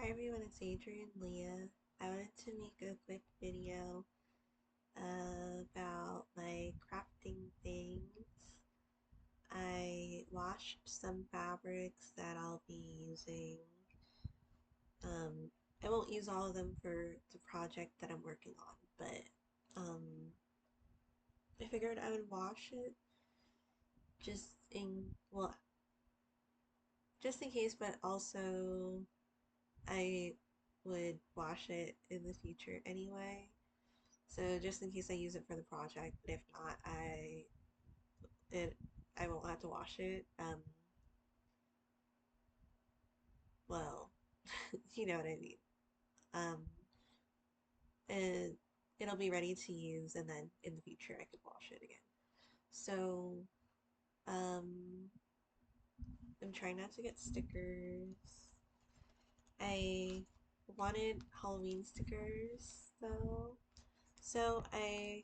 Hi everyone, it's Adrian Leah. I wanted to make a quick video about my crafting things. I washed some fabrics that I'll be using. I won't use all of them for the project that I'm working on, but I figured I would wash it just in, well, just in case, but also I would wash it in the future anyway. So just in case I use it for the project, but if not, it I won't have to wash it. Well, you know what I mean. Um, and it'll be ready to use, and then in the future I could wash it again. So, um, I'm trying not to get stickers. I wanted Halloween stickers though, so I'm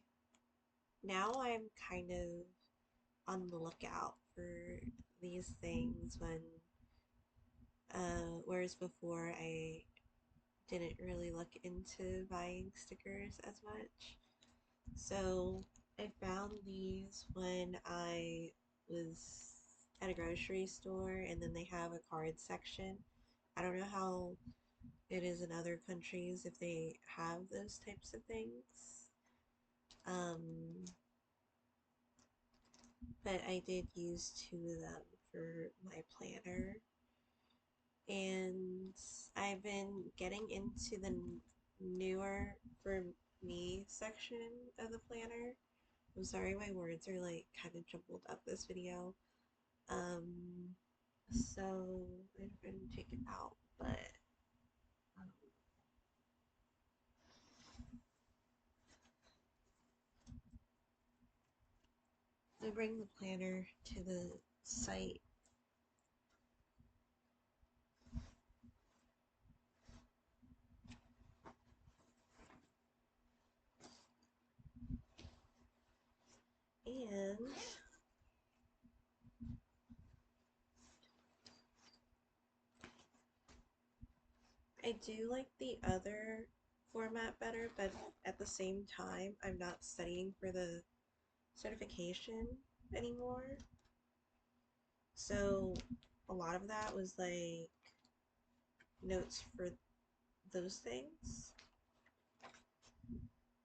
kind of on the lookout for these things whereas before I didn't really look into buying stickers as much. So I found these when I was at a grocery store, and then they have a card section. I don't know how it is in other countries if they have those types of things. Um, but I did use two of them for my planner. And I've been getting into the newer for me section of the planner. I'm sorry, my words are like kind of jumbled up this video. Um, so I'm going to take it out, but um, I bring the planner to the site. And I do like the other format better, but at the same time, I'm not studying for the certification anymore. So a lot of that was like notes for those things.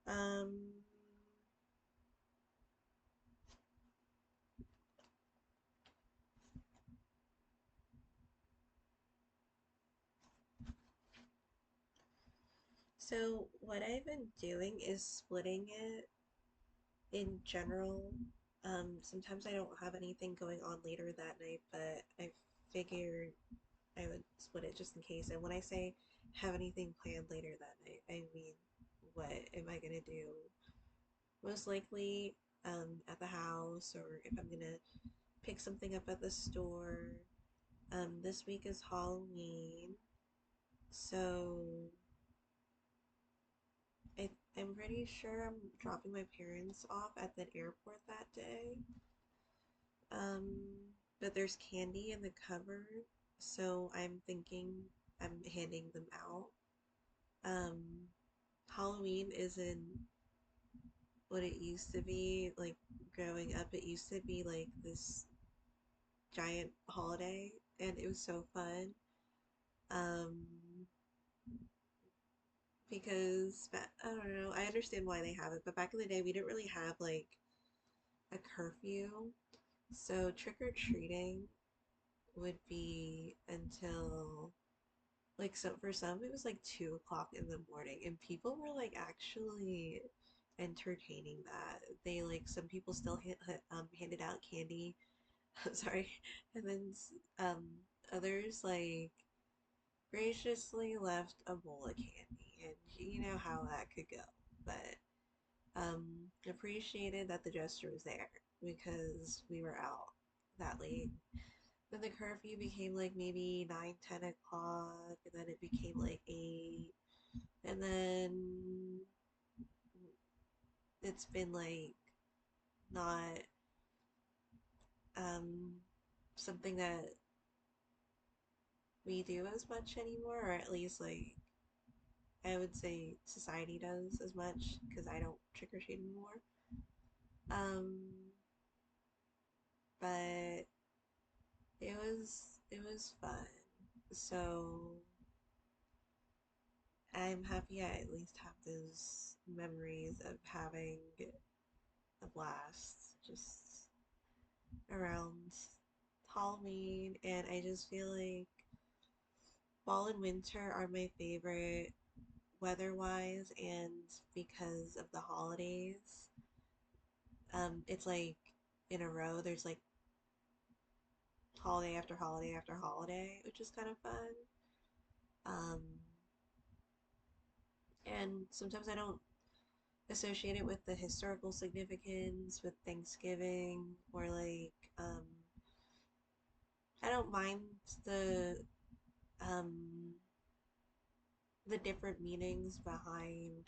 Um, so what I've been doing is splitting it in general. Sometimes I don't have anything going on later that night, but I figured I would split it just in case. And when I say have anything planned later that night, I mean, what am I gonna do? Most likely, at the house, or if I'm gonna pick something up at the store. This week is Halloween, so I, I'm pretty sure I'm dropping my parents off at the airport that day. Um, but there's candy in the cupboard, so I'm thinking I'm handing them out. Um, Halloween isn't what it used to be. Like growing up, it used to be like this giant holiday, and it was so fun. Um, because I don't know, I understand why they have it, but back in the day, we didn't really have like a curfew. So trick or treating would be until like for some it was like 2 o'clock in the morning, and people were like actually entertaining that. They like some people still handed out candy. Sorry, and then um others like graciously left a bowl of candy, and you know how that could go. But appreciated that the gesture was there because we were out that late. Then the curfew became like maybe 9, 10 o'clock, and then it became like 8, and then it's been like not um something that we do as much anymore, or at least like I would say society does as much because I don't trick or treat anymore. Um, but it was fun. So I'm happy I at least have those memories of having a blast just around Halloween, and I just feel like fall and winter are my favorite weather-wise and because of the holidays. It's like in a row, there's like holiday after holiday after holiday, which is kind of fun. Um, and sometimes I don't associate it with the historical significance with Thanksgiving or like I don't mind the um the different meanings behind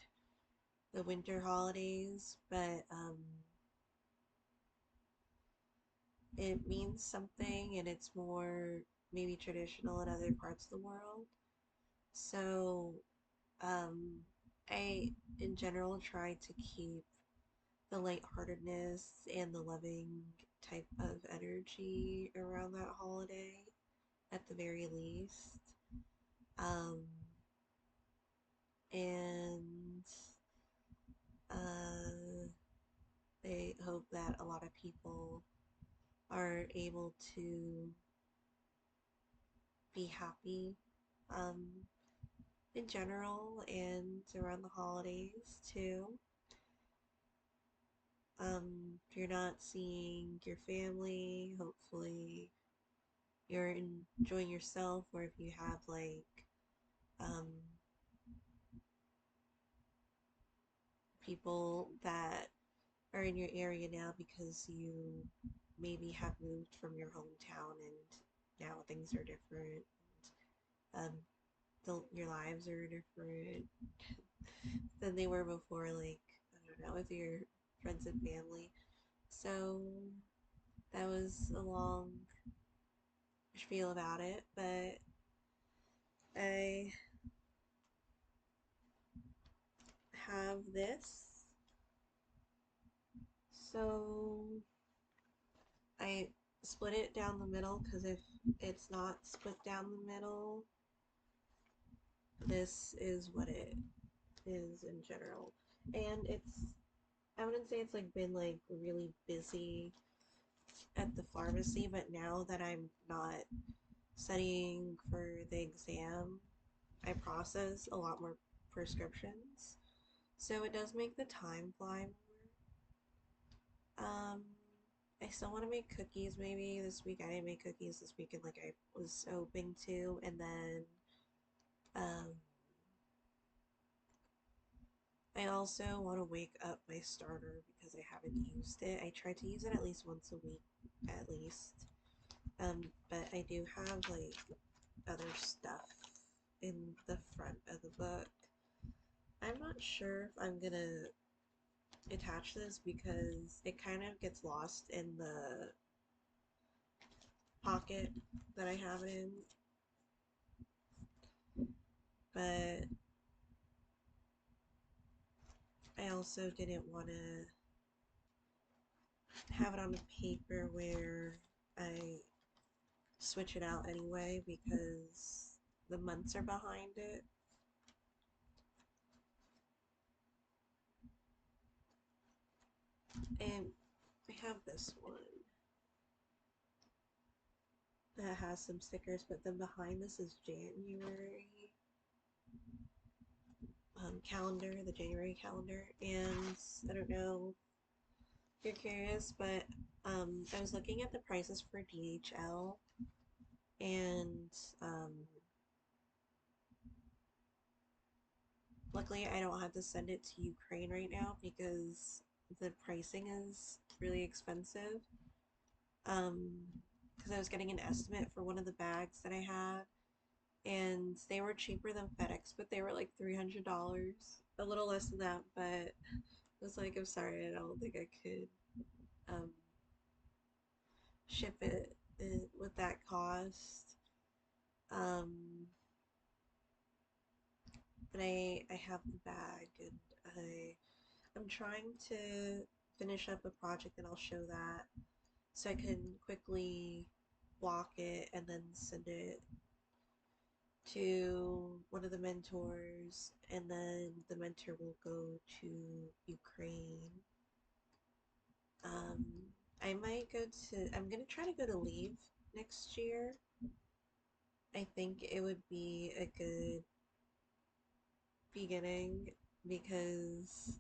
the winter holidays, but it means something and it's more maybe traditional in other parts of the world. So um I in general try to keep the lightheartedness and the loving type of energy around that holiday at the very least. Um, and uh, they hope that a lot of people are able to be happy um, in general and around the holidays too. If you're not seeing your family, hopefully you're enjoying yourself, or if you have like um, people that are in your area now because you maybe have moved from your hometown and now things are different. Um, your lives are different than they were before, like, I don't know, with your friends and family. So that was a long spiel about it, but I have this. So I split it down the middle because if it's not split down the middle, this is what it is in general. And I wouldn't say it's like been like really busy at the pharmacy, but now that I'm not studying for the exam, I process a lot more prescriptions. So it does make the time fly more. I still want to make cookies maybe this week. I didn't make cookies this weekend like I was hoping to, and then um I also want to wake up my starter because I haven't used it. I try to use it at least once a week, at least. But I do have like other stuff in the front of the book. I'm not sure if I'm gonna attach this because it kind of gets lost in the pocket that I have it in. But I also didn't want to have it on a paper where I switch it out anyway because the months are behind it. And I have this one that has some stickers, but then behind this is January calendar, the January calendar. And I don't know if you're curious, but I was looking at the prices for DHL, and um, luckily I don't have to send it to Ukraine right now because the pricing is really expensive. Um, because I was getting an estimate for one of the bags that I had, and they were cheaper than FedEx, but they were like $300, a little less than that. But I was like, I'm sorry, I don't think I could um, ship it with that cost. Um, but I have the bag and I'm trying to finish up a project and I'll show that so I can quickly walk it and then send it to one of the mentors, and then the mentor will go to Ukraine. Um, I'm gonna try to go to Leave next year. I think it would be a good beginning because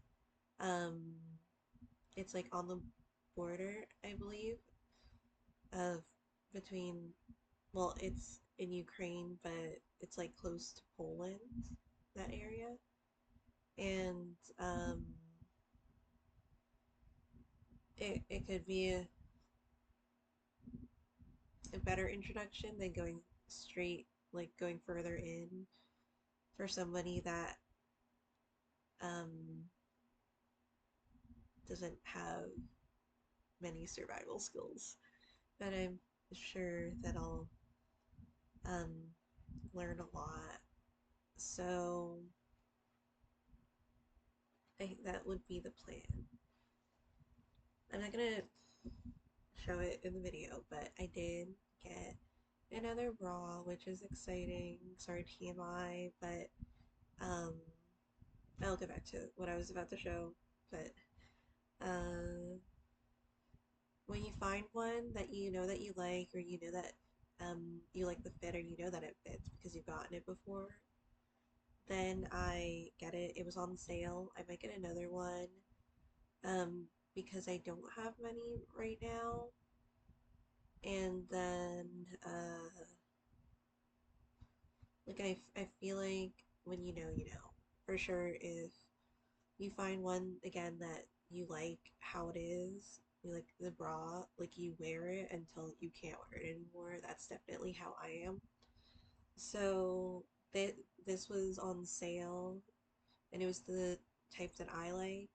um, it's like on the border, I believe, of between, well, it's in Ukraine, but it's like close to Poland, that area. And it could be a better introduction than going straight, like going further in for somebody that um, doesn't have many survival skills. But I'm sure that I'll um, learn a lot. So I think that would be the plan. I'm not gonna show it in the video, but I did get another bra, which is exciting. Sorry, TMI, but um, I'll get back to what I was about to show. But when you find one that you know that you like, or you know that you like the fit, or you know that it fits because you've gotten it before, then I get it. It was on sale. I might get another one because I don't have many right now. And then like I feel like when you know. For sure, if you find one again that you like how it is, you like the bra, like you wear it until you can't wear it anymore. That's definitely how I am. So th this was on sale, and it was the type that I liked,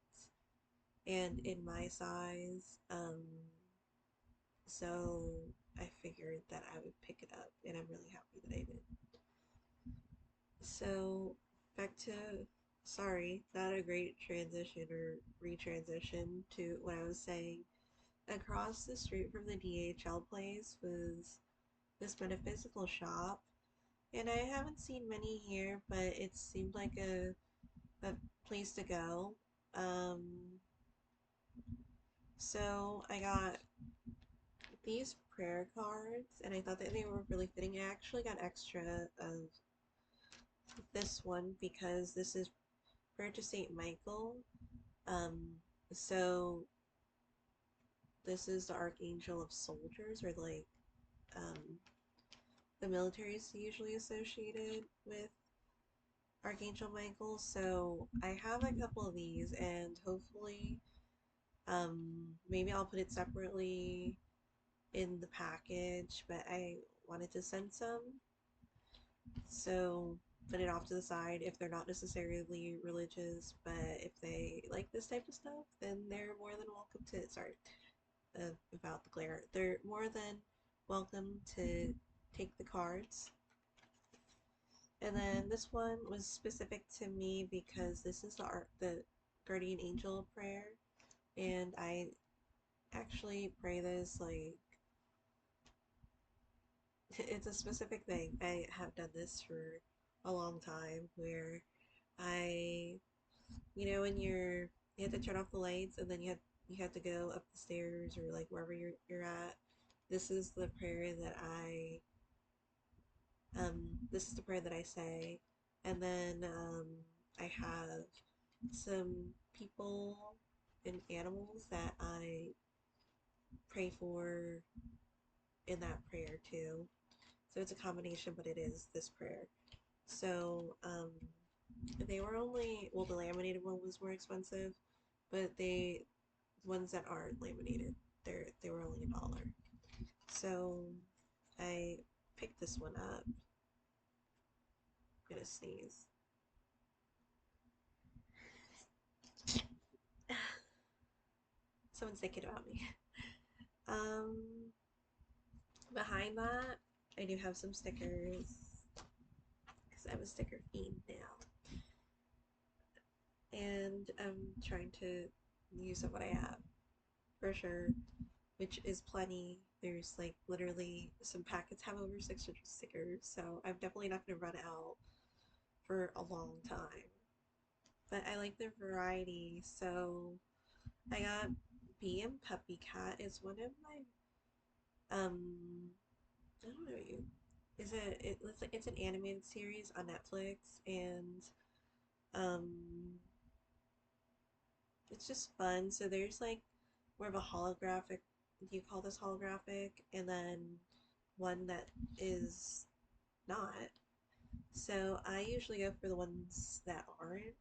and in my size. So I figured that I would pick it up, and I'm really happy that I did. So back to, sorry, not a great transition or retransition to what I was saying. Across the street from the DHL place was this metaphysical shop, and I haven't seen many here, but it seemed like a place to go. Um, so I got these prayer cards, and I thought that they were really fitting. I actually got extra of this one because this is prayer to Saint Michael. Um, so this is the Archangel of Soldiers, or like um, the military is usually associated with Archangel Michael. So I have a couple of these, and hopefully, maybe I'll put it separately in the package. But I wanted to send some, so put it off to the side if they're not necessarily religious. But if they like this type of stuff, then they're more than welcome to. Sorry, about the glare. They're more than welcome to take the cards. And then this one was specific to me because this is the guardian angel prayer, and I actually pray this like it's a specific thing. I have done this for a long time where I, when you have to turn off the lights and then you have to go up the stairs or like wherever you're at. This is the prayer that this is the prayer that I say, and then I have some people and animals that I pray for in that prayer too. So it's a combination, but it is this prayer. So they were only, well, the laminated one was more expensive, but the ones that aren't laminated, they were only $1. So I picked this one up. I'm gonna sneeze. Someone's thinking about me. Um, Behind that, I do have some stickers because I'm a sticker fiend now, and I'm trying to use up what I have for sure, which is plenty. There's like literally some packets have over 600 stickers, so I'm definitely not going to run out for a long time. But I like the variety, so I got Bee and Puppy Cat is one of my I don't know you. Is it's an animated series on Netflix, and um it's just fun. So there's like more of a holographic, do you call this holographic? And then one that is not. So I usually go for the ones that aren't.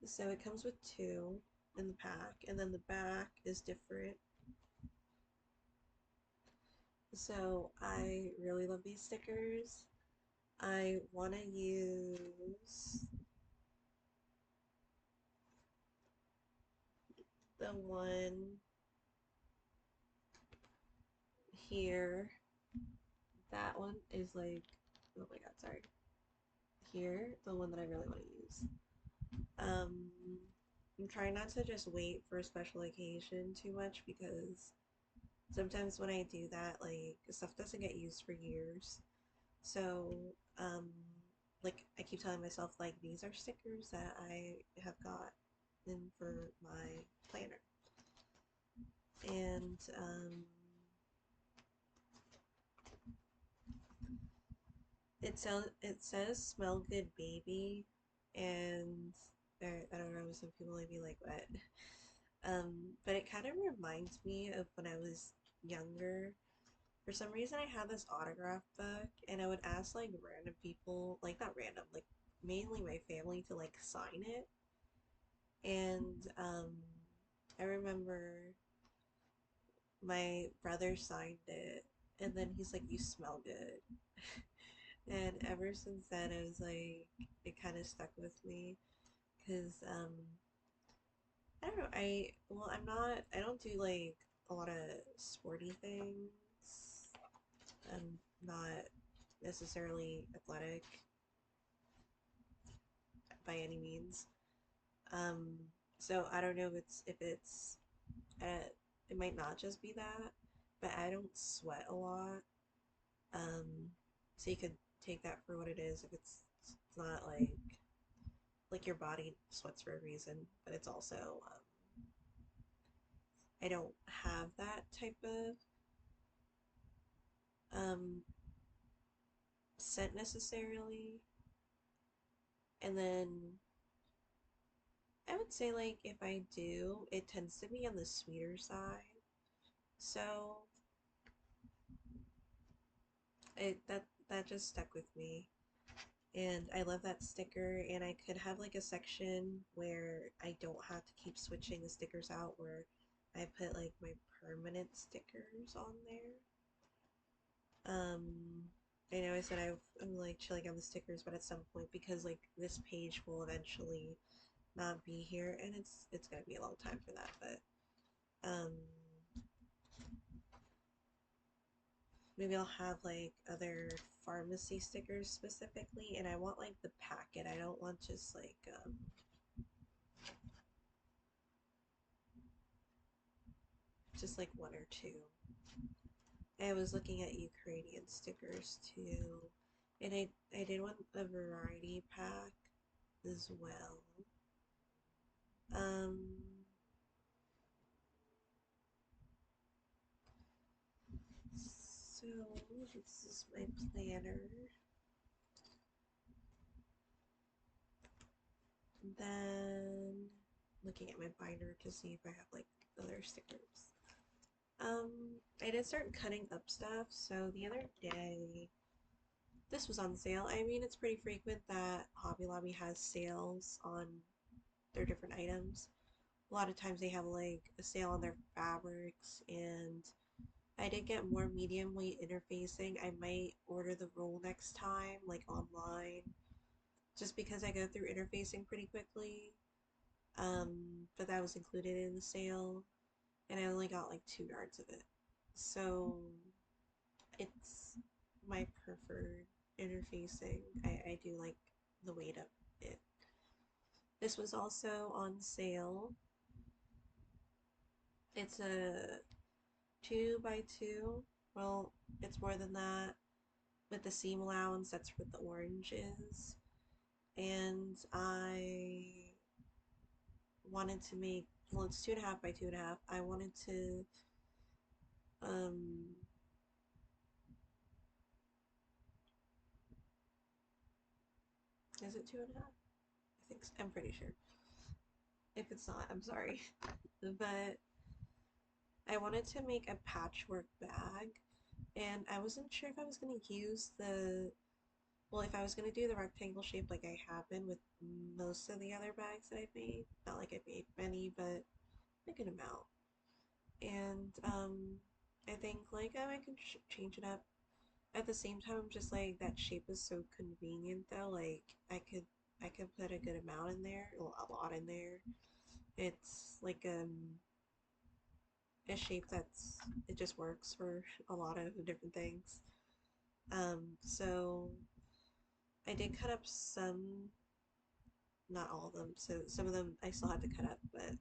So it comes with two in the pack, and then the back is different. So I really love these stickers. I want to use the one here. That one is like, oh my god, sorry. Here, the one that I really want to use. Um, I'm trying not to just wait for a special occasion too much because sometimes when I do that, like, stuff doesn't get used for years. So, um, like, I keep telling myself, like, these are stickers that I have got in for my planner. And, it says smell good baby, and I don't know, some people might be like, what? But it kind of reminds me of when I was younger. For some reason, I had this autograph book, and I would ask like random people, like not random, like mainly my family, to like sign it. And I remember my brother signed it, and then he's like, "You smell good." And ever since then, I was like, it kind of stuck with me because I don't know. I don't do like a lot of sporty things. I'm not necessarily athletic by any means. Um, so I don't know if it's uh, it might not just be that, but I don't sweat a lot. Um, so you could take that for what it is. If it's not like your body sweats for a reason, but it's also I don't have that type of um, scent necessarily. And then I would say like if I do, it tends to be on the sweeter side. So that just stuck with me. And I love that sticker, and I could have like a section where I don't have to keep switching the stickers out, where I put like my permanent stickers on there. I know I said I'm like chilling on the stickers, but at some point, because like this page will eventually not be here, and it's gonna be a long time for that, but maybe I'll have like other pharmacy stickers specifically, and I want like the packet. I don't want just like one or two. I was looking at Ukrainian stickers too, and I did want a variety pack as well. Um, so this is my planner. Then looking at my binder to see if I have like other stickers. I did start cutting up stuff, so the other day this was on sale. I mean, it's pretty frequent that Hobby Lobby has sales on their different items. A lot of times they have like a sale on their fabrics, and I did get more medium weight interfacing. I might order the roll next time, like online, just because I go through interfacing pretty quickly. But that was included in the sale, and I only got like 2 yards of it. So it's preferred interfacing. I do like the weight of it. This was also on sale. It's a 2x2. Well, it's more than that. With the seam allowance, that's what the orange is. And I wanted to make, well, it's 2.5x2.5. I wanted to, um, is it 2.5? I think so. I'm pretty sure. If it's not, I'm sorry. But I wanted to make a patchwork bag, and I wasn't sure if I was going to use the, well, if I was going to do the rectangle shape like I have been with most of the other bags that I've made. Not like I've made many, but a good amount. And I think like oh, I can change it up. At the same time, I'm just like that shape is so convenient though. Like I could put a good amount in there, well, a lot in there. It's like a shape that's it just works for a lot of different things. So I did cut up some, not all of them. So some of them I still had to cut up, but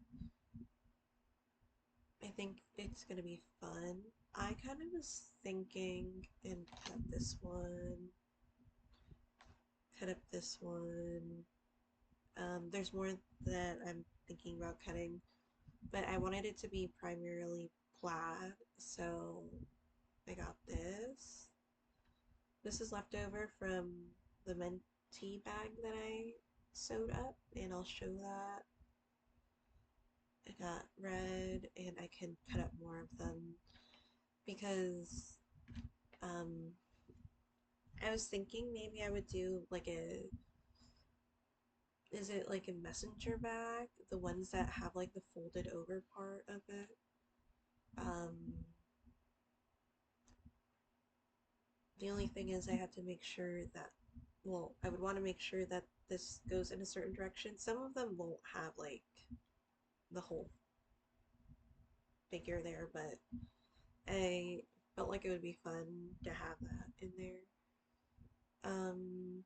I think it's gonna be fun. I kind of was thinking and cut this one, cut up this one. There's more that I'm thinking about cutting, but I wanted it to be primarily plaid, so I got this. This is leftover from the mentee bag that I sewed up, and I'll show that. I got red, and I can cut up more of them because um, I was thinking maybe I would do like a, is it like a messenger bag? The ones that have like the folded over part of it. Um, the only thing is I have to make sure that, well, I would want to make sure that this goes in a certain direction. Some of them won't have like the whole figure there, but I felt like it would be fun to have that in there. Um,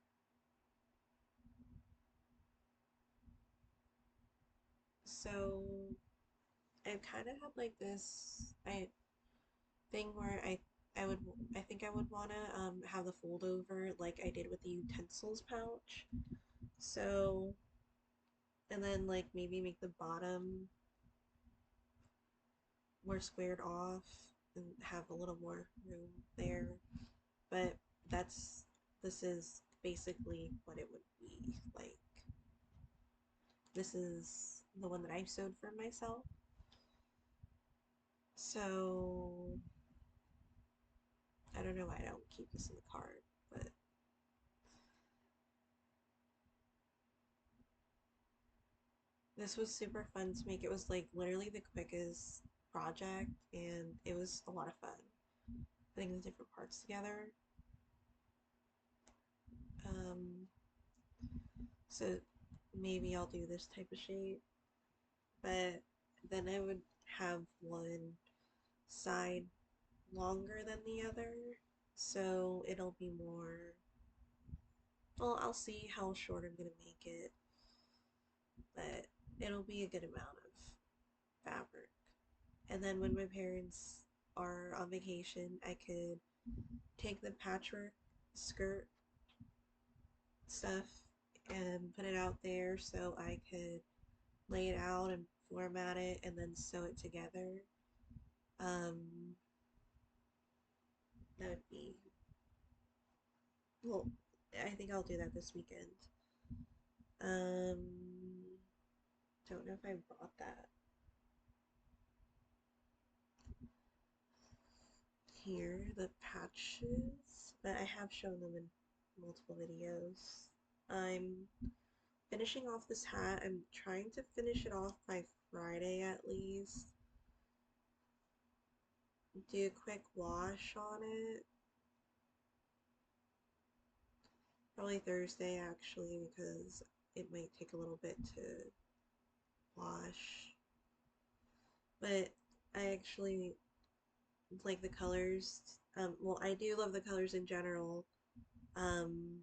so I kind of had like this thing where I would I think I would want to have the fold over like I did with the utensils pouch. So and then like maybe make the bottom more squared off and have a little more room there. But that's this is basically what it would be like. This is the one that I sewed for myself. So I don't know why I don't keep this in the card, but this was super fun to make. It was like literally the quickest project and it was a lot of fun putting the different parts together. Um, so maybe I'll do this type of shape, but then I would have one side longer than the other, so it'll be more, well, I'll see how short I'm gonna make it, but it'll be a good amount of fabric. And then when my parents are on vacation, I could take the patchwork skirt stuff and put it out there so I could lay it out and format it and then sew it together. Um, that would be, well, I think I'll do that this weekend. Um, don't know if I brought that here, the patches, but I have shown them in multiple videos. I'm finishing off this hat. I'm trying to finish it off by Friday at least. Do a quick wash on it. Probably Thursday actually because it might take a little bit to wash. But I actually like the colors. Well, I do love the colors in general, Um,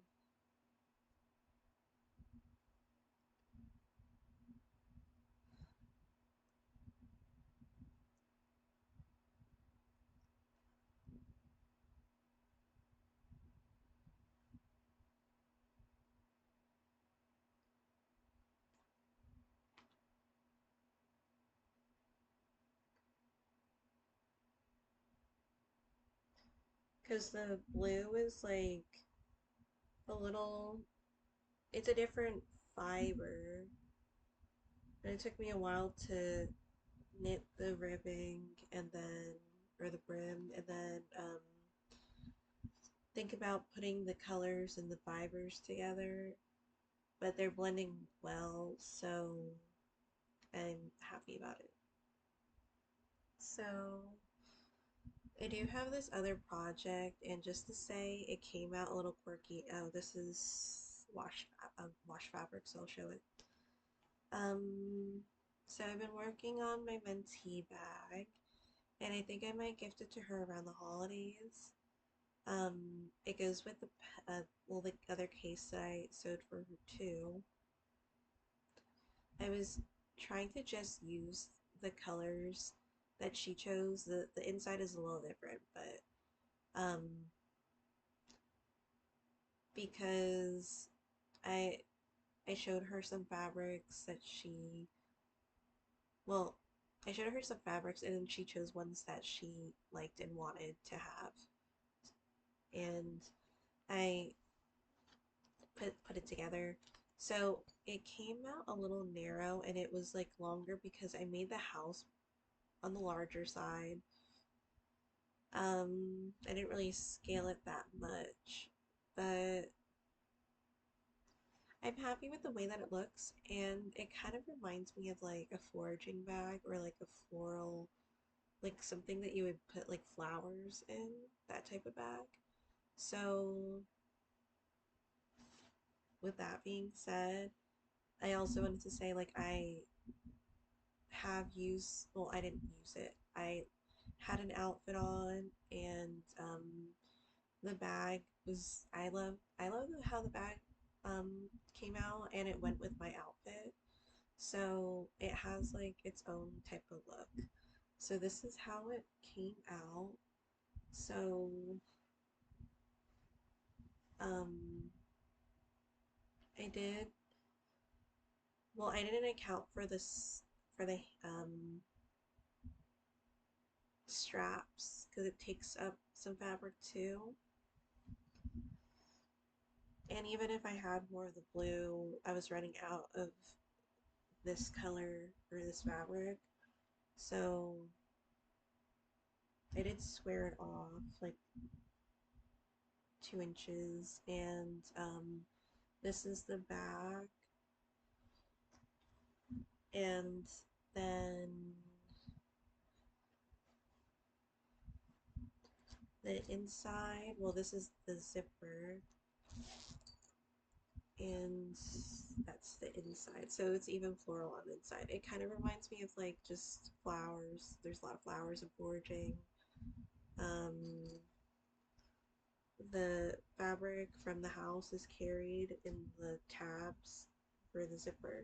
because the blue is like a little, it's a different fiber. And it took me a while to knit the ribbing and then, or the brim, and then think about putting the colors and the fibers together, but they're blending well, so I'm happy about it. So I do have this other project, and just to say, it came out a little quirky. Oh, this is wash fabric, so I'll show it. Um, so I've been working on my mentee bag, and I think I might gift it to her around the holidays. It goes with the well, the other case that I sewed for her too. I was trying to just use the colors that she chose. The inside is a little different, but um, because I I showed her some fabrics that she well, I showed her some fabrics and then she chose ones that she liked and wanted to have. And I put it together. So it came out a little narrow and it was like longer because I made the house on the larger side. I didn't really scale it that much, but I'm happy with the way that it looks, and it kind of reminds me of like a foraging bag or like a floral, like something that you would put like flowers in, that type of bag. So, with that being said, I also wanted to say like I have used, well, I didn't use it. I had an outfit on, and the bag was, I love how the bag came out and it went with my outfit. So it has like its own type of look. So this is how it came out. So um I did, well, I didn't account for this, for the straps, because it takes up some fabric too. And even if I had more of the blue, I was running out of this color or this fabric. So I did square it off like 2 inches, and this is the back, and then the inside, well, this is the zipper, and that's the inside. So it's even floral on the inside. It kind of reminds me of like just flowers. There's a lot of flowers and foraging. Um, the fabric from the house is carried in the tabs for the zipper.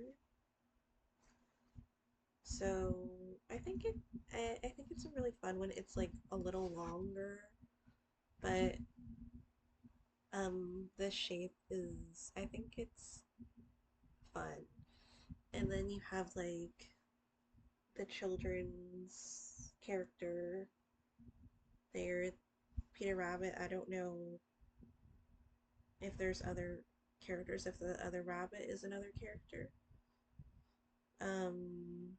So I think I think it's a really fun one. It's like a little longer, but the shape is, I think it's fun. And then you have like the children's character there, Peter Rabbit. I don't know if there's other characters, if the other rabbit is another character. Um,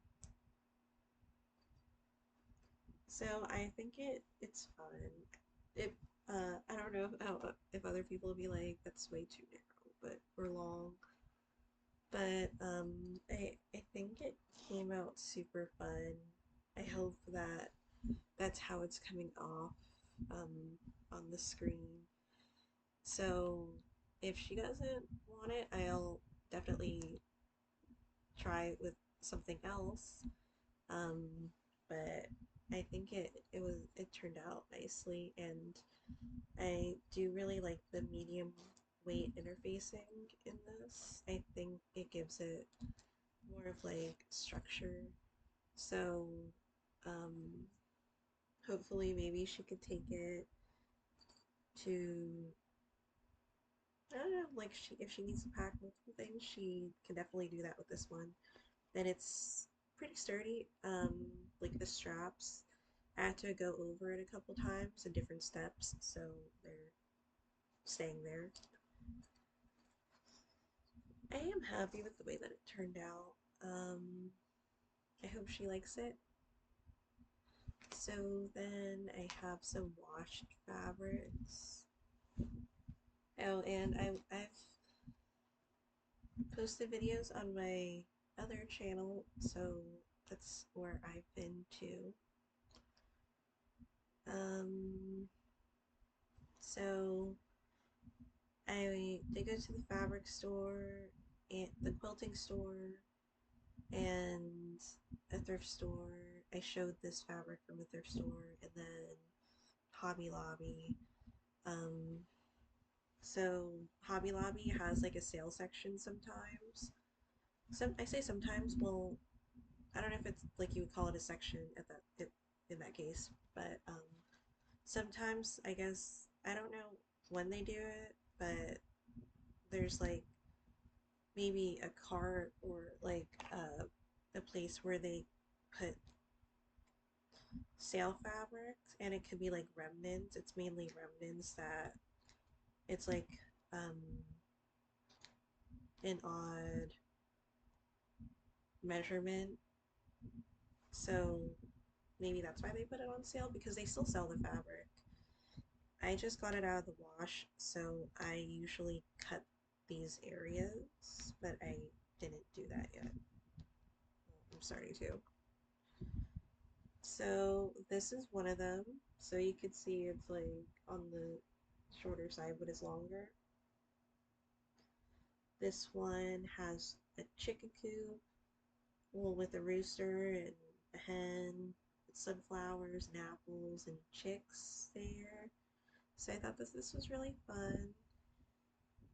so I think it's fun. It I don't know if other people will be like that's way too narrow, but or long. But I think it came out super fun. I hope that that's how it's coming off on the screen. So if she doesn't want it, I'll definitely try it with something else. Um, but I think it turned out nicely, and I do really like the medium weight interfacing in this. I think it gives it more of like structure. So, um, hopefully, maybe she could take it to, I don't know, like if she needs to pack multiple things, she can definitely do that with this one. And it's pretty sturdy. Like the straps, I had to go over it a couple times in different steps, so they're staying there. I am happy with the way that it turned out. I hope she likes it. So then I have some washed fabrics. Oh, and I've posted videos on my other channel, so that's where I've been too. So I did go to the fabric store and the quilting store and a thrift store. I showed this fabric from a thrift store and then Hobby Lobby. Um, so Hobby Lobby has like a sale section sometimes. I say sometimes. Well, I don't know if it's like you would call it a section at in that case, but sometimes I guess I don't know when they do it, but there's like maybe a cart or like a place where they put sale fabrics, and it could be like remnants. It's mainly remnants that it's like um, an odd measurement. So maybe that's why they put it on sale because they still sell the fabric. I just got it out of the wash, so I usually cut these areas, but I didn't do that yet. I'm starting to. So this is one of them. So you could see it's like on the shorter side, but it's longer. This one has a chicken coop, well, with a rooster and a hen, with sunflowers and apples and chicks there. So I thought this was really fun.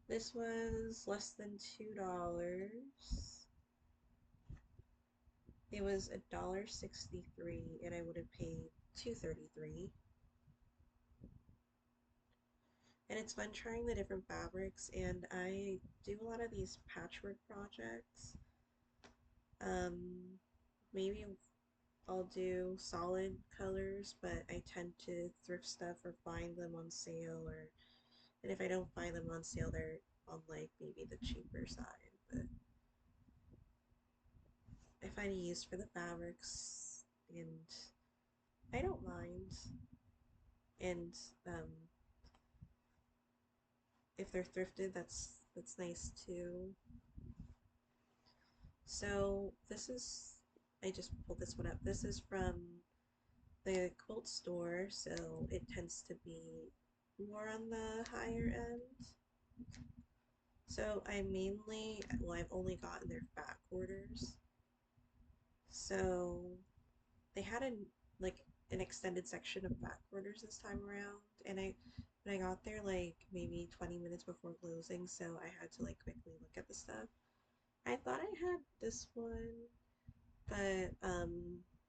This was less than $2. It was $1.63, and I would have paid $2.33. And it's fun trying the different fabrics, and I do a lot of these patchwork projects. Um, Maybe I'll do solid colors, but I tend to thrift stuff or find them on sale, or and if I don't find them on sale, they're on like maybe the cheaper side. But I find a use for the fabrics, and I don't mind. And um, if they're thrifted, that's nice too. So this is, I just pulled this one up. This is from the quilt store, so it tends to be more on the higher end. So I mainly, well, I've only gotten their fat quarters. So they had like an extended section of fat quarters this time around, and when I got there like maybe 20 minutes before closing, so I had to like quickly look at the stuff. I thought I had this one, but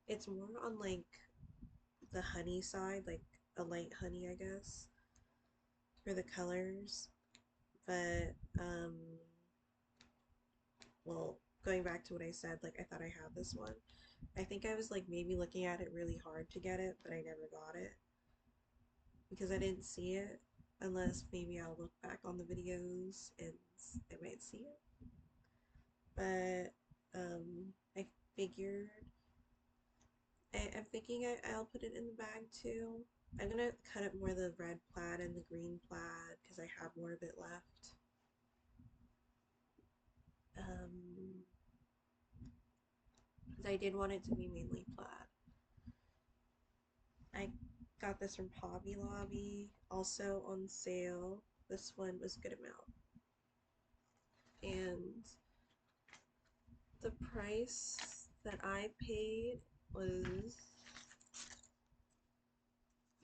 it's more on like the honey side, like a light honey, I guess, for the colors. But well, going back to what I said, like I thought I had this one. I think I was like maybe looking at it really hard to get it, but I never got it because I didn't see it. Unless maybe I'll look back on the videos and I might see it. But I figured I'm thinking I'll put it in the bag too. I'm gonna cut up more of the red plaid and the green plaid because I have more of it left. Um, because I did want it to be mainly plaid. I got this from Hobby Lobby, also on sale. This one was a good amount. And the price that I paid was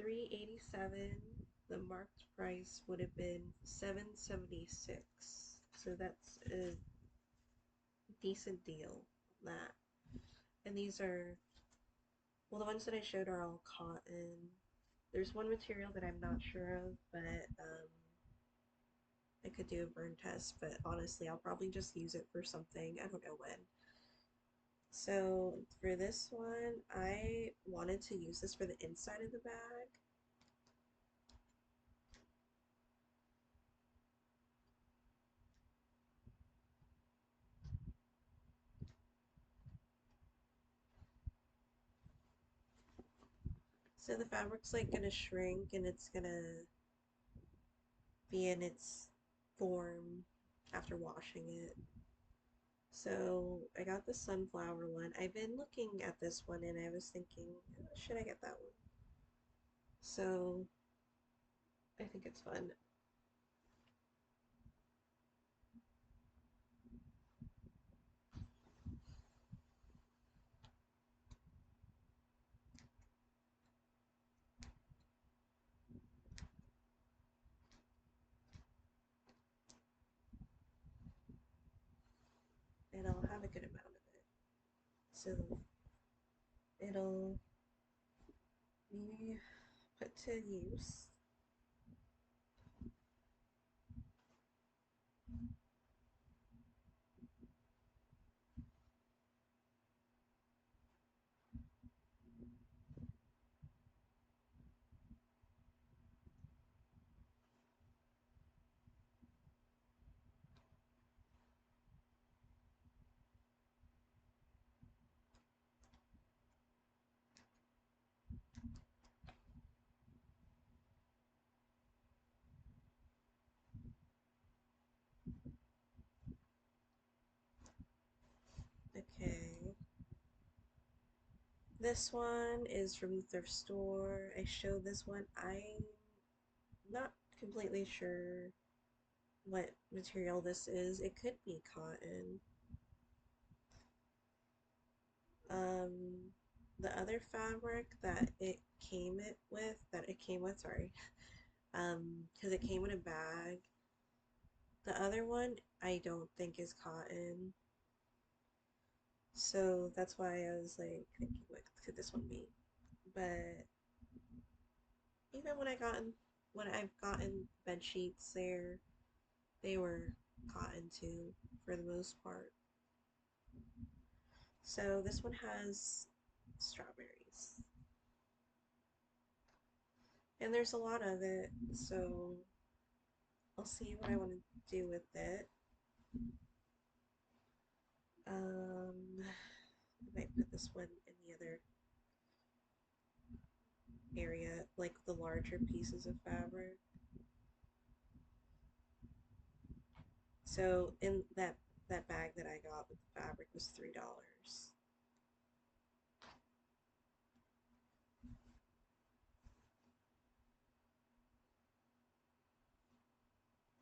$387. The marked price would have been $776. So that's a decent deal on that. And these are, well, the ones that I showed are all cotton. There's one material that I'm not sure of, but I could do a burn test, but honestly, I'll probably just use it for something. I don't know when. So for this one, I wanted to use this for the inside of the bag. So the fabric's like gonna shrink and it's gonna be in its form after washing it. So I got the sunflower one. I've been looking at this one and I was thinking, should I get that one? So I think it's fun. And I'll have a good amount of it. So it'll be put to use. Okay. This one is from the thrift store. I showed this one. I'm not completely sure what material this is. It could be cotton. Um, the other fabric that it came with, sorry, because it came in a bag. The other one I don't think is cotton. So that's why I was like thinking, what could this one be? But even when I've gotten bed sheets there, they were cotton too, for the most part. So this one has strawberries. And there's a lot of it, so I'll see what I want to do with it. I might put this one in the other area, like the larger pieces of fabric. So in that bag that I got with the fabric was $3.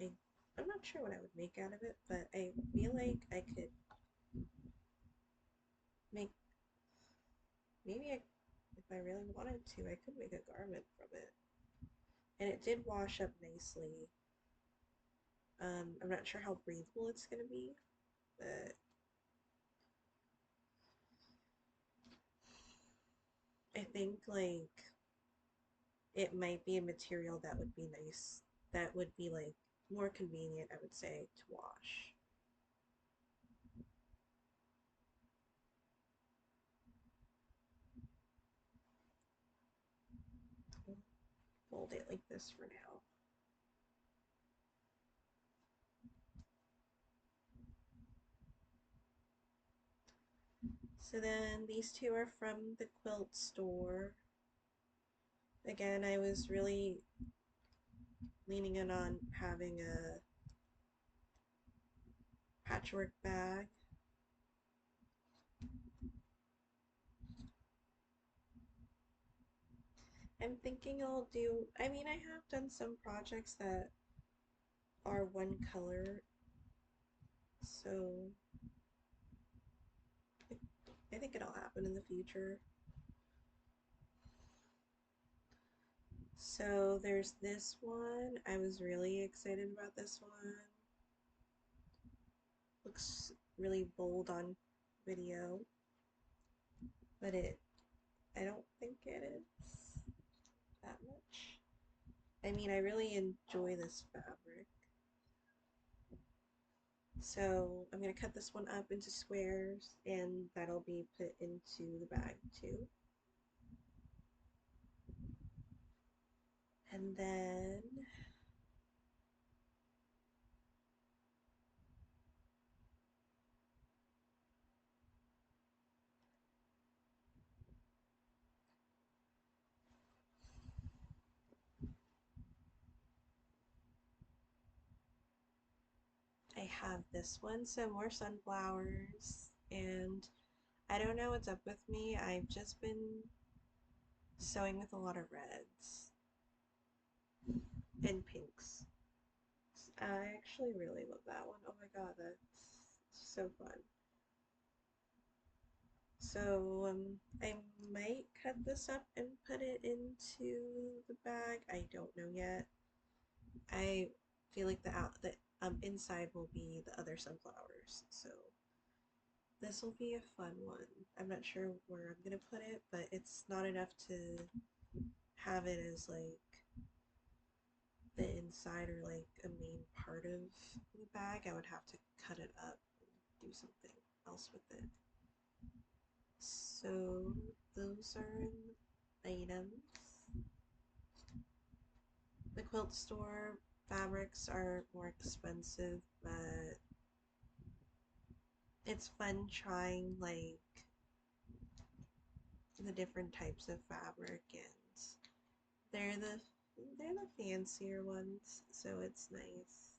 I, I'm not sure what I would make out of it, but I feel like I could make maybe if I really wanted to, I could make a garment from it. And it did wash up nicely. I'm not sure how breathable it's gonna be, but I think like it might be a material that would be nice, that would be like more convenient, I would say, to wash. I'll fold it like this for now. So then these two are from the quilt store. Again, I was really leaning in on having a patchwork bag. I'm thinking I'll do, I mean, I have done some projects that are one color, so I think it'll happen in the future. So there's this one. I was really excited about this one. Looks really bold on video, but I don't think it is that much. I mean, I really enjoy this fabric. So I'm going to cut this one up into squares and that'll be put into the bag too. And then I have this one, so more sunflowers, and I don't know what's up with me. I've just been sewing with a lot of reds and pinks. I actually really love that one. Oh my god, that's so fun. So I might cut this up and put it into the bag. I don't know yet. I feel like the inside will be the other sunflowers. So this will be a fun one. I'm not sure where I'm gonna put it, but it's not enough to have it as like the inside or like a main part of the bag. I would have to cut it up and do something else with it. So those are items. The quilt store fabrics are more expensive, but it's fun trying like the different types of fabric, and they're the they're the fancier ones, so it's nice.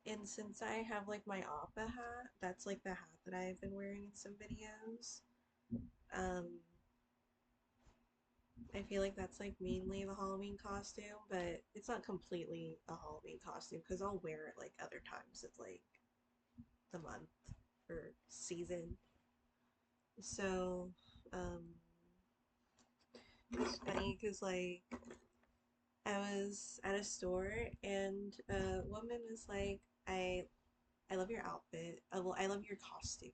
And since I have like my Appa hat, that's like the hat that I've been wearing in some videos. Um, I feel like that's like mainly the Halloween costume, but it's not completely a Halloween costume because I'll wear it like other times of like the month or season. So, um, it's funny because like I was at a store and a woman was like, I love your outfit. Well, I love your costume.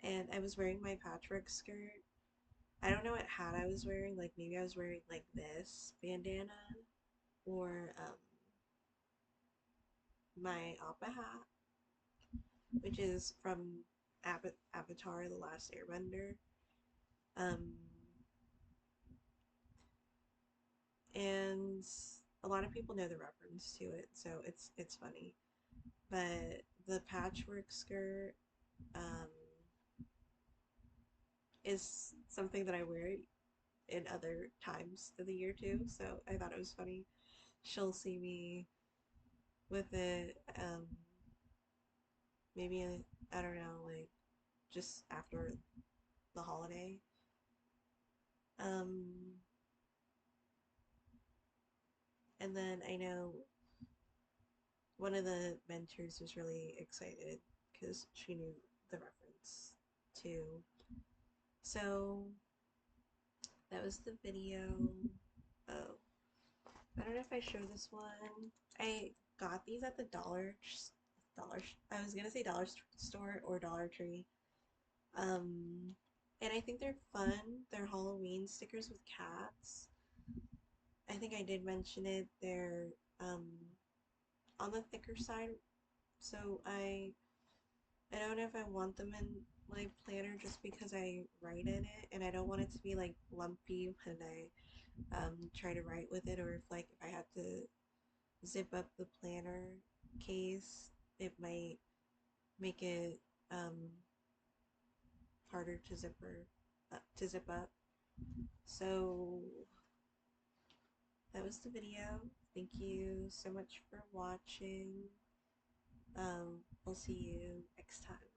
And I was wearing my patchwork skirt. I don't know what hat I was wearing. Like maybe I was wearing like this bandana or my Appa hat, which is from Avatar: The Last Airbender. Um, and a lot of people know the reference to it, so it's funny. But the patchwork skirt um, is something that I wear in other times of the year too. So I thought it was funny. She'll see me with it, maybe I don't know, like just after the holiday. Um, and then I know one of the mentors was really excited because she knew the reference too. So that was the video. Oh, I don't know if I show this one. I got these at the I was gonna say dollar store or Dollar Tree. Um, and I think they're fun. They're Halloween stickers with cats. I think I did mention it. They're um on the thicker side, so I don't know if I want them in my planner just because I write in it, and I don't want it to be like lumpy when I try to write with it, or if like if I had to zip up the planner case, it might make it harder to zip up. So that was the video. Thank you so much for watching. We'll see you next time.